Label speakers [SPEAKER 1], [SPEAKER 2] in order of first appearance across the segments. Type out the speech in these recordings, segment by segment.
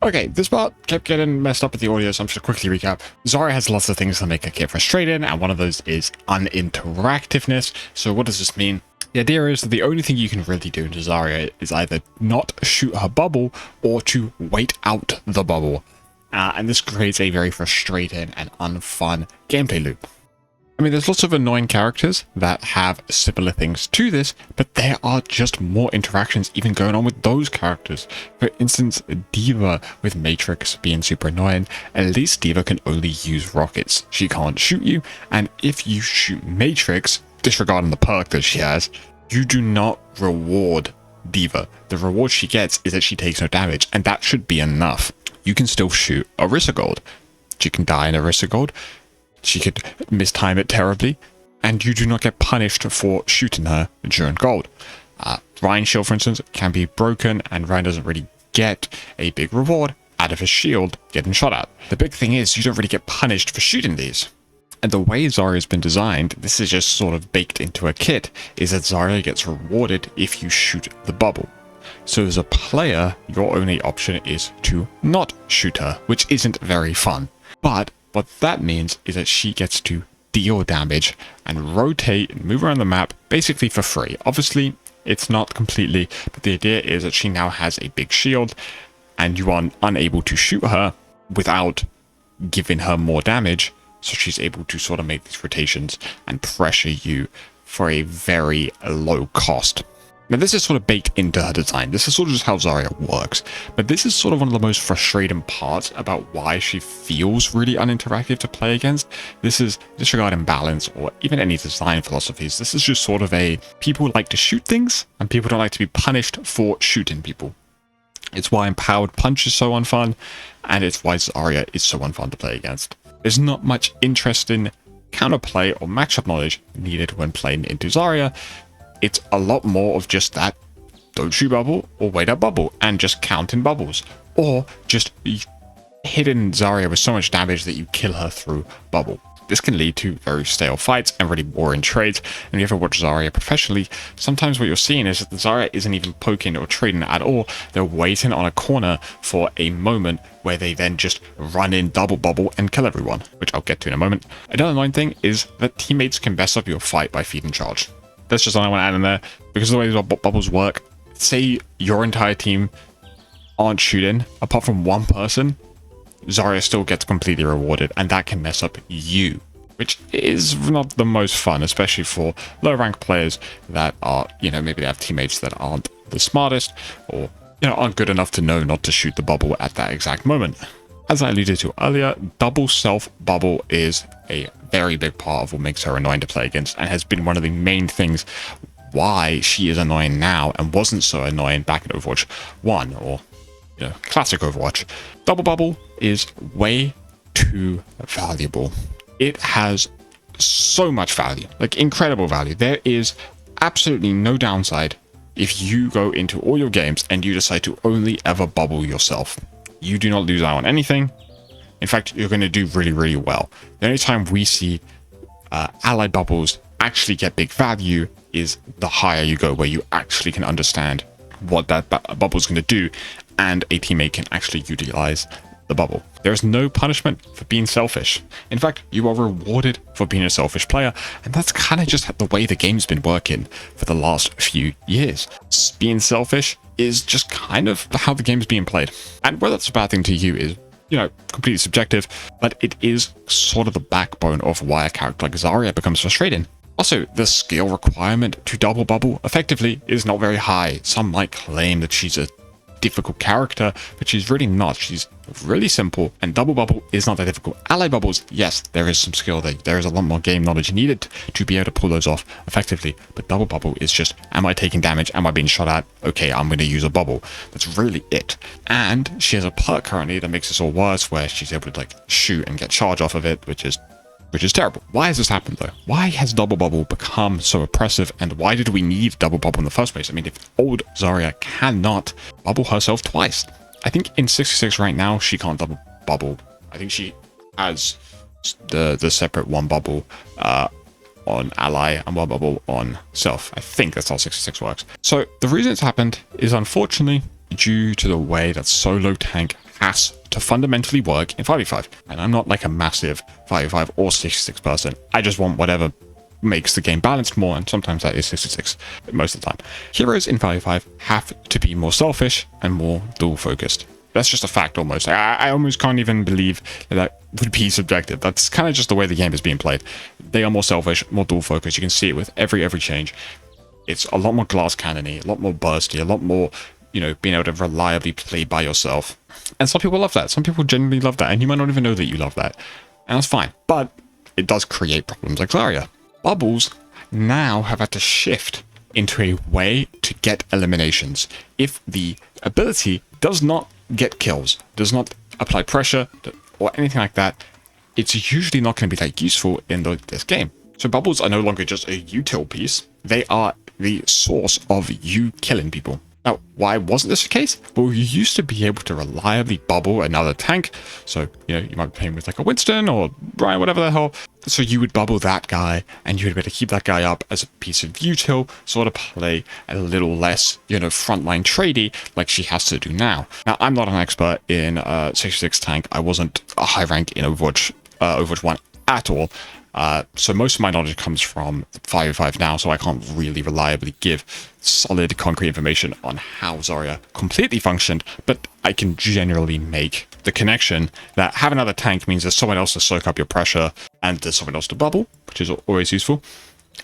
[SPEAKER 1] Okay, this part kept getting messed up with the audio, so I'm just gonna quickly recap. Zarya has lots of things that make her get frustrated, and one of those is uninteractiveness. So what does this mean? The idea is that the only thing you can really do into Zarya is either not shoot her bubble or to wait out the bubble. And this creates a very frustrating and unfun gameplay loop. I mean, there's lots of annoying characters that have similar things to this, but there are just more interactions even going on with those characters. For instance, D.Va with Matrix being super annoying. At least D.Va can only use rockets. She can't shoot you, and if you shoot Matrix, disregarding the perk that she has, you do not reward D.Va. The reward she gets is that she takes no damage, and that should be enough. You can still shoot Orisa Gold. She can die in Orisa Gold. She could mistime it terribly, and you do not get punished for shooting her during gold. Ryan's shield, for instance, can be broken, and Ryan doesn't really get a big reward out of his shield getting shot at. The big thing is you don't really get punished for shooting these. And the way Zarya's been designed, this is just sort of baked into a kit, is that Zarya gets rewarded if you shoot the bubble. So as a player, your only option is to not shoot her, which isn't very fun. But what that means is that she gets to deal damage and rotate and move around the map basically for free. Obviously, it's not completely, but the idea is that she now has a big shield and you are unable to shoot her without giving her more damage. So she's able to sort of make these rotations and pressure you for a very low cost. Now, this is sort of baked into her design. This is sort of just how Zarya works. But this is sort of one of the most frustrating parts about why she feels really uninteractive to play against. This is disregarding balance or even any design philosophies. This is just sort of a people like to shoot things and people don't like to be punished for shooting people. It's why Empowered Punch is so unfun, and it's why Zarya is so unfun to play against. There's not much interesting counterplay or matchup knowledge needed when playing into Zarya. It's a lot more of just that, don't shoot bubble or wait out bubble and just counting bubbles, or just hitting Zarya with so much damage that you kill her through bubble. This can lead to very stale fights and really boring trades. And if you ever watch Zarya professionally, sometimes what you're seeing is that the Zarya isn't even poking or trading at all. They're waiting on a corner for a moment where they then just run in double bubble and kill everyone, which I'll get to in a moment. Another annoying thing is that teammates can mess up your fight by feeding charge. That's just something I want to add in there, because of the way these bubbles work. Say your entire team aren't shooting, apart from one person, Zarya still gets completely rewarded, and that can mess up you, which is not the most fun, especially for low rank players that are, maybe they have teammates that aren't the smartest, or, aren't good enough to know not to shoot the bubble at that exact moment. As I alluded to earlier, double self bubble is a very big part of what makes her annoying to play against, and has been one of the main things why she is annoying now and wasn't so annoying back in Overwatch 1 or classic Overwatch. Double bubble is way too valuable. It has so much value, like incredible value. There is absolutely no downside if you go into all your games and you decide to only ever bubble yourself. You do not lose out on anything. In fact, you're going to do really, really well. The only time we see allied bubbles actually get big value is the higher you go, where you actually can understand what that bubble is going to do, and a teammate can actually utilize the bubble. There is no punishment for being selfish. In fact, you are rewarded for being a selfish player, and that's kind of just the way the game's been working for the last few years. Being selfish is just kind of how the game's being played. And whether that's a bad thing to you is, completely subjective, but it is sort of the backbone of why a character like Zarya becomes frustrating. Also, the skill requirement to double bubble effectively is not very high. Some might claim that she's a difficult character, but she's really not. She's really simple, and double bubble is not that difficult. Allied bubbles, yes, there is some skill there. There is a lot more game knowledge needed to be able to pull those off effectively, but double bubble is just, am I taking damage? Am I being shot at? Okay, I'm going to use a bubble. That's really it. And she has a perk currently that makes this all worse, where she's able to shoot and get charge off of it, which is terrible. Why has this happened though? Why has double bubble become so oppressive, and why did we need double bubble in the first place? I mean, if old Zarya cannot bubble herself twice. I think in 66 right now, she can't double bubble. I think she has the separate one bubble on ally and one bubble on self. I think that's how 66 works. So the reason it's happened is unfortunately due to the way that solo tank has to fundamentally work in 5v5. And I'm not like a massive 5v5 or 66 person. I just want whatever makes the game balanced more, and sometimes that is 66 most of the time. Heroes in 5v5 have to be more selfish and more dual focused. That's just a fact almost. I almost can't even believe that would be subjective. That's kind of just the way the game is being played. They are more selfish, more dual focused. You can see it with every change. It's a lot more glass cannony, a lot more bursty, a lot more, being able to reliably play by yourself. And some people love that. Some people genuinely love that. And you might not even know that you love that. And that's fine. But it does create problems like Zarya. Bubbles now have had to shift into a way to get eliminations. If the ability does not get kills, does not apply pressure, or anything like that, it's usually not going to be that useful in this game. So bubbles are no longer just a util piece. They are the source of you killing people. Now, why wasn't this the case? Well, you used to be able to reliably bubble another tank. So, you might be playing with like a Winston or Brian, whatever the hell. So you would bubble that guy and you would be able to keep that guy up as a piece of util, sort of play a little less, frontline tradey like she has to do now. Now, I'm not an expert in 66 tank. I wasn't a high rank in Overwatch 1 at all. So most of my knowledge comes from 5v5 now, so I can't really reliably give solid, concrete information on how Zarya completely functioned, but I can generally make the connection that having another tank means there's someone else to soak up your pressure, and there's someone else to bubble, which is always useful,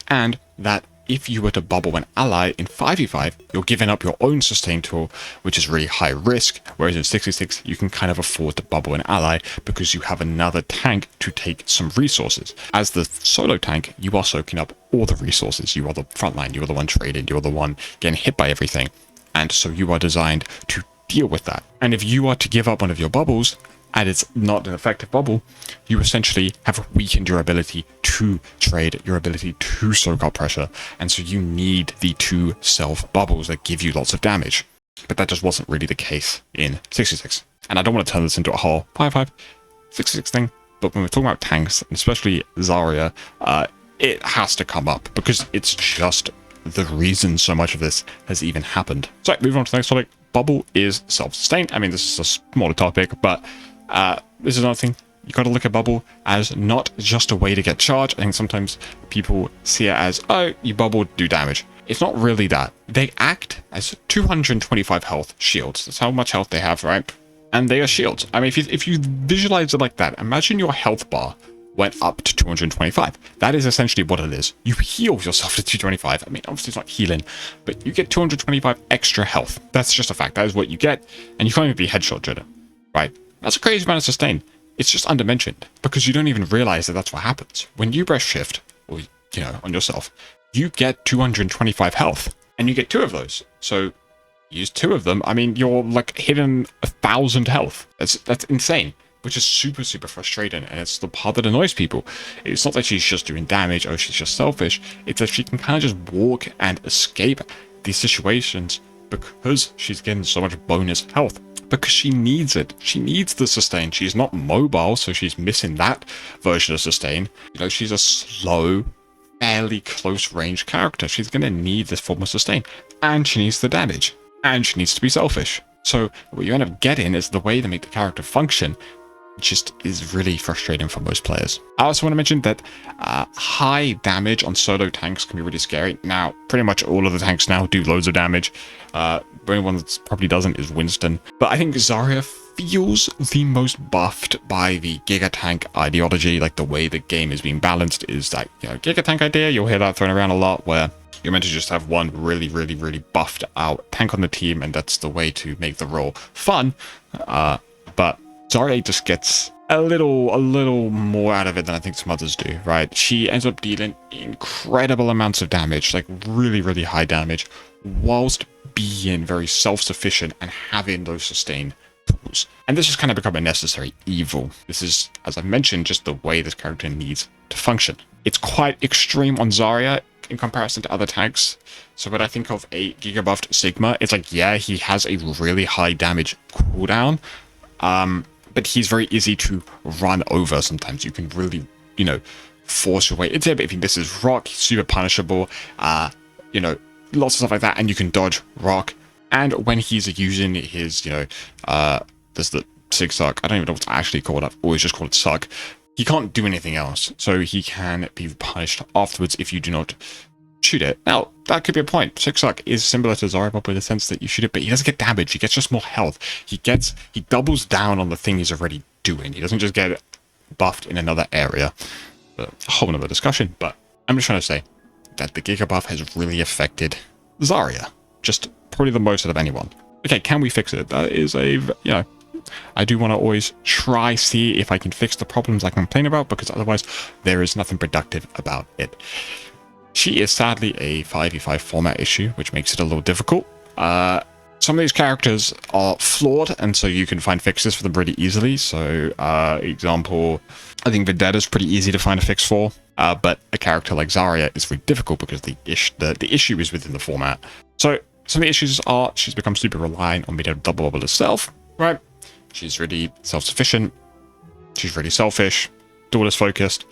[SPEAKER 1] and that if you were to bubble an ally in 5v5, you're giving up your own sustain tool, which is really high risk, whereas in 66, you can kind of afford to bubble an ally because you have another tank to take some resources. As the solo tank, you are soaking up all the resources. You are the frontline, you are the one trading, you are the one getting hit by everything. And so you are designed to deal with that. And if you are to give up one of your bubbles, and it's not an effective bubble, you essentially have weakened your ability to trade, your ability to soak up pressure, and so you need the 2 self bubbles that give you lots of damage. But that just wasn't really the case in 66. And I don't want to turn this into a whole 5-5, 66 thing, but when we're talking about tanks, and especially Zarya, it has to come up, because it's just the reason so much of this has even happened. So moving on to the next topic, bubble is self-sustained. I mean, this is a smaller topic, but this is another thing. You got to look at bubble as not just a way to get charge. I think sometimes people see it as, oh, you bubble, do damage. It's not really that. They act as 225 health shields. That's how much health they have, right? And they are shields. I mean, if you visualize it like that, imagine your health bar went up to 225. That is essentially what it is. You heal yourself to 225. I mean, obviously it's not healing, but you get 225 extra health. That's just a fact. That is what you get, and you can't even be headshot driven, right? That's a crazy amount of sustain. It's just undermentioned because you don't even realize that that's what happens. When you press shift, or on yourself, you get 225 health, and you get 2 of those. So use 2 of them. I mean, you're like hitting 1,000 health. That's insane, which is super, super frustrating, and it's the part that annoys people. It's not that she's just doing damage or she's just selfish. It's that she can kind of just walk and escape these situations because she's getting so much bonus health. Because she needs it. She needs the sustain. She's not mobile, so she's missing that version of sustain. She's a slow, fairly close range character. She's going to need this form of sustain. And she needs the damage. And she needs to be selfish. So what you end up getting is the way to make the character function just is really frustrating for most players. I also want to mention that high damage on solo tanks can be really scary. Now, pretty much all of the tanks now do loads of damage. The only one that probably doesn't is Winston. But I think Zarya feels the most buffed by the Giga Tank ideology. Like the way the game is being balanced is that, Giga Tank idea, you'll hear that thrown around a lot, where you're meant to just have one really, really, really buffed out tank on the team, and that's the way to make the role fun. But Zarya just gets a little more out of it than I think some others do, right? She ends up dealing incredible amounts of damage, like really, really high damage, whilst being very self-sufficient and having those sustain tools. And this has kind of become a necessary evil. This is, as I've mentioned, just the way this character needs to function. It's quite extreme on Zarya in comparison to other tanks. So when I think of a gigabuffed Sigma, it's like, yeah, he has a really high damage cooldown, but he's very easy to run over sometimes. You can really, force your way into it. But if he misses rock, he's super punishable. Lots of stuff like that, and you can dodge rock. And when he's using his, there's the Sig Suck. I don't even know what's actually called. I've always just called it Suck. He can't do anything else, so he can be punished afterwards if you do not shoot it. Now, that could be a point. Sig Suck is similar to Zarya in the sense that you shoot it, but he doesn't get damage. He gets just more health. He doubles down on the thing he's already doing. He doesn't just get buffed in another area. A whole nother discussion, but I'm just trying to say that the Giga buff has really affected Zarya. Just probably the most out of anyone. Okay, can we fix it? That is a, I do want to always see if I can fix the problems I complain about, because otherwise there is nothing productive about it. She is sadly a 5v5 format issue, which makes it a little difficult. Some of these characters are flawed, and so you can find fixes for them really easily. So, example, I think Vendetta's pretty easy to find a fix for, but a character like Zarya is very difficult because the issue is within the format. So, some of the issues are she's become super reliant on being able to double bubble herself, right? She's really self-sufficient. She's really selfish, duelist focused.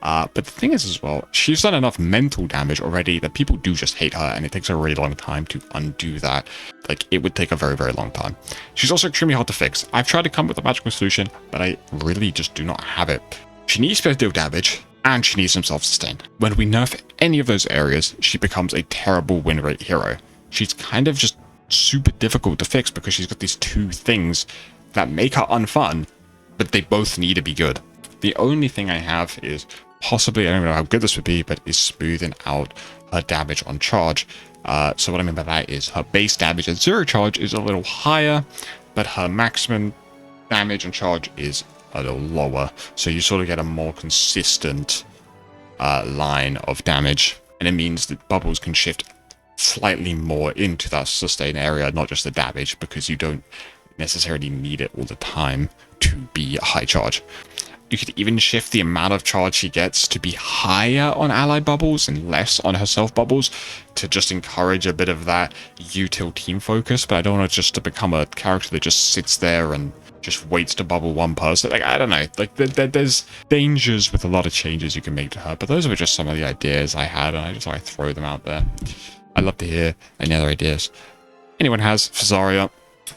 [SPEAKER 1] But the thing is as well, she's done enough mental damage already that people do just hate her, and it takes a really long time to undo that. Like, it would take a very, very long time. She's also extremely hard to fix. I've tried to come up with a magical solution, but I really just do not have it. She needs to deal damage, and she needs some self-sustain. When we nerf any of those areas, she becomes a terrible win rate hero. She's kind of just super difficult to fix because she's got these two things that make her unfun, but they both need to be good. The only thing I have is possibly, I don't know how good this would be, but is smoothing out her damage on charge. So what I mean by that is her base damage at 0 charge is a little higher, but her maximum damage on charge is a little lower. So you sort of get a more consistent line of damage, and it means that bubbles can shift slightly more into that sustain area, not just the damage, because you don't necessarily need it all the time to be a high charge. You could even shift the amount of charge she gets to be higher on allied bubbles and less on herself bubbles to just encourage a bit of that util team focus, but I don't want it just to become a character that just sits there and just waits to bubble one person. Like, I don't know, like there's dangers with a lot of changes you can make to her, but those were just some of the ideas I had, and I just thought I'd throw them out there. I'd love to hear any other ideas anyone has for Zarya.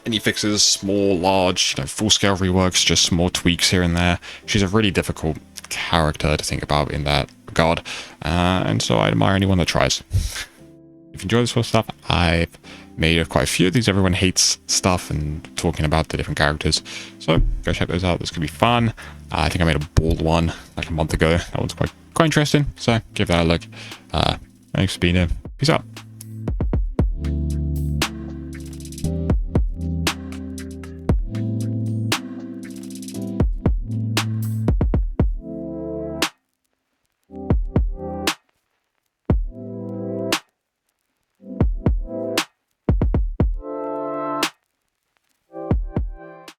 [SPEAKER 1] Any fixes, small, large, full-scale reworks, just small tweaks here and there. She's a really difficult character to think about in that regard, and so I admire anyone that tries. If you enjoy this sort of stuff, I've made quite a few of these. Everyone hates stuff and talking about the different characters, so go check those out. This could be fun. I think I made a bald one like a month ago. That one's quite interesting, so give that a look. Thanks for being here. Peace out.